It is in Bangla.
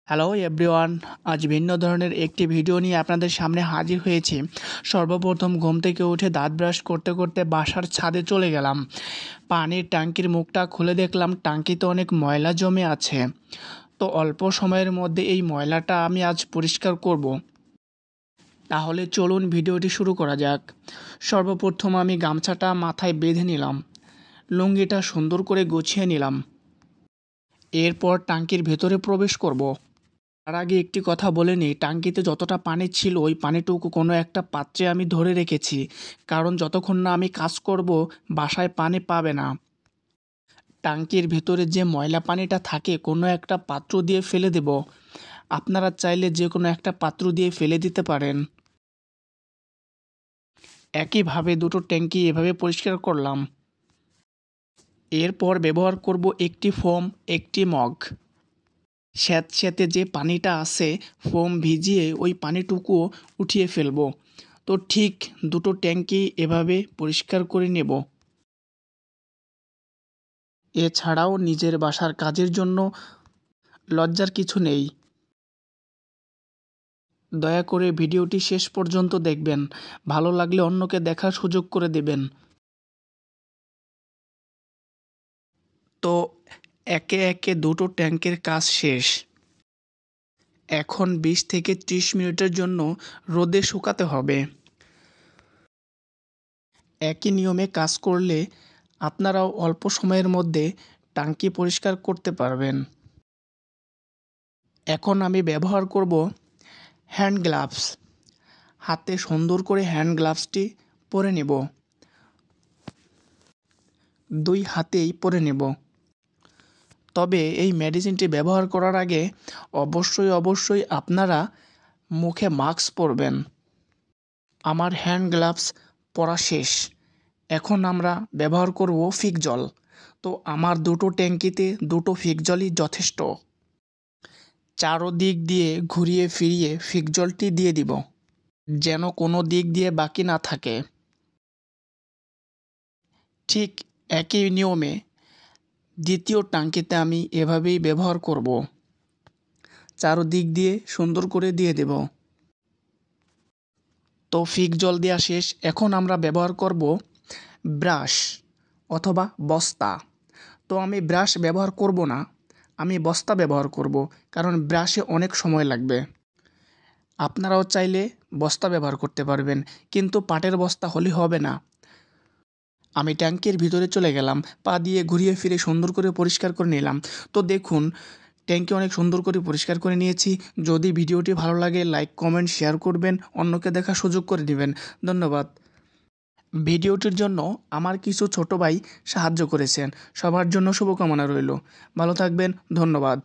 হ্যালো এভরিওয়ান, আজ ভিন্ন ধরনের একটি ভিডিও নিয়ে আপনাদের সামনে হাজির হয়েছি। সর্বপ্রথম ঘুম থেকে উঠে দাঁত ব্রাশ করতে করতে বাসার ছাদে চলে গেলাম। পানির ট্যাঙ্কির মুখটা খুলে দেখলাম ট্যাঙ্কিতে অনেক ময়লা জমে আছে। তো অল্প সময়ের মধ্যে এই ময়লাটা আমি আজ পরিষ্কার করব। তাহলে চলুন ভিডিওটি শুরু করা যাক। সর্বপ্রথম আমি গামছাটা মাথায় বেঁধে নিলাম, লুঙ্গিটা সুন্দর করে গুছিয়ে নিলাম। এরপর ট্যাঙ্কির ভেতরে প্রবেশ করব। তার আগে একটি কথা বলে নিই, ট্যাঙ্কিতে যতটা পানি ছিল ওই পানিটুকু কোনো একটা পাত্রে আমি ধরে রেখেছি, কারণ যতক্ষণ না আমি কাজ করব বাসায় পানি পাবে না। ট্যাঙ্কির ভেতরে যে ময়লা পানিটা থাকে কোনো একটা পাত্র দিয়ে ফেলে দেব। আপনারা চাইলে যে কোনো একটা পাত্র দিয়ে ফেলে দিতে পারেন। একইভাবে দুটো ট্যাঙ্কি এভাবে পরিষ্কার করলাম। এরপর ব্যবহার করব একটি ফোম, একটি মগ। স্যাঁতস্যাঁতে যে পানিটা আছে ফোম ভিজিয়ে ওই পানিটুকুও উঠিয়ে ফেলবো। তো ঠিক দুটো ট্যাঙ্কি এভাবে পরিষ্কার করে নেব। এছাড়াও নিজের বাসার কাজের জন্য লজ্জার কিছু নেই। দয়া করে ভিডিওটি শেষ পর্যন্ত দেখবেন, ভালো লাগলে অন্যকে দেখার সুযোগ করে দেবেন। তো একে একে দুটো ট্যাঙ্কের কাজ শেষ। এখন 20 থেকে 30 মিনিটের জন্য রোদে শুকাতে হবে। একই নিয়মে কাজ করলে আপনারাও অল্প সময়ের মধ্যে ট্যাঙ্কি পরিষ্কার করতে পারবেন। এখন আমি ব্যবহার করব হ্যান্ড গ্লাভস। হাতে সুন্দর করে হ্যান্ড গ্লাভসটি পরে নেব। দুই হাতেই পরে নেব। তবে এই মেডিসিনটি ব্যবহার করার আগে অবশ্যই আপনারা মুখে মাস্ক পরবেন। আমার হ্যান্ড গ্লাভস পরা শেষ। এখন আমরা ব্যবহার করব ফিক জল। তো আমার দুটো ট্যাঙ্কিতে দুটো ফিক জলই যথেষ্ট। চারোদিক দিয়ে ঘুরিয়ে ফিরিয়ে ফিক জলটি দিয়ে দিব, যেন কোনো দিক দিয়ে বাকি না থাকে। ঠিক একই নিয়মে দ্বিতীয় ট্যাঙ্কিতে আমি এভাবেই ব্যবহার করব। চারোদিক দিয়ে সুন্দর করে দিয়ে দেব। তো ফিক জল দেওয়া শেষ। এখন আমরা ব্যবহার করব ব্রাশ অথবা বস্তা। তো আমি ব্রাশ ব্যবহার করব না, আমি বস্তা ব্যবহার করব, কারণ ব্রাশে অনেক সময় লাগবে। আপনারাও চাইলে বস্তা ব্যবহার করতে পারবেন, কিন্তু পাটের বস্তা হলে হবে না। আমি ট্যাঙ্কের ভিতরে চলে গেলাম, পা দিয়ে ঘুরিয়ে ফিরে সুন্দর করে পরিষ্কার করে নিলাম। তো দেখুন ট্যাঙ্কি অনেক সুন্দর করে পরিষ্কার করে নিয়েছি। যদি ভিডিওটি ভালো লাগে লাইক কমেন্ট শেয়ার করবেন, অন্যকে দেখার সুযোগ করে দিবেন। ধন্যবাদ। ভিডিওটির জন্য আমার কিছু ছোট ভাই সাহায্য করেছেন। সবার জন্য শুভকামনা রইল। ভালো থাকবেন। ধন্যবাদ।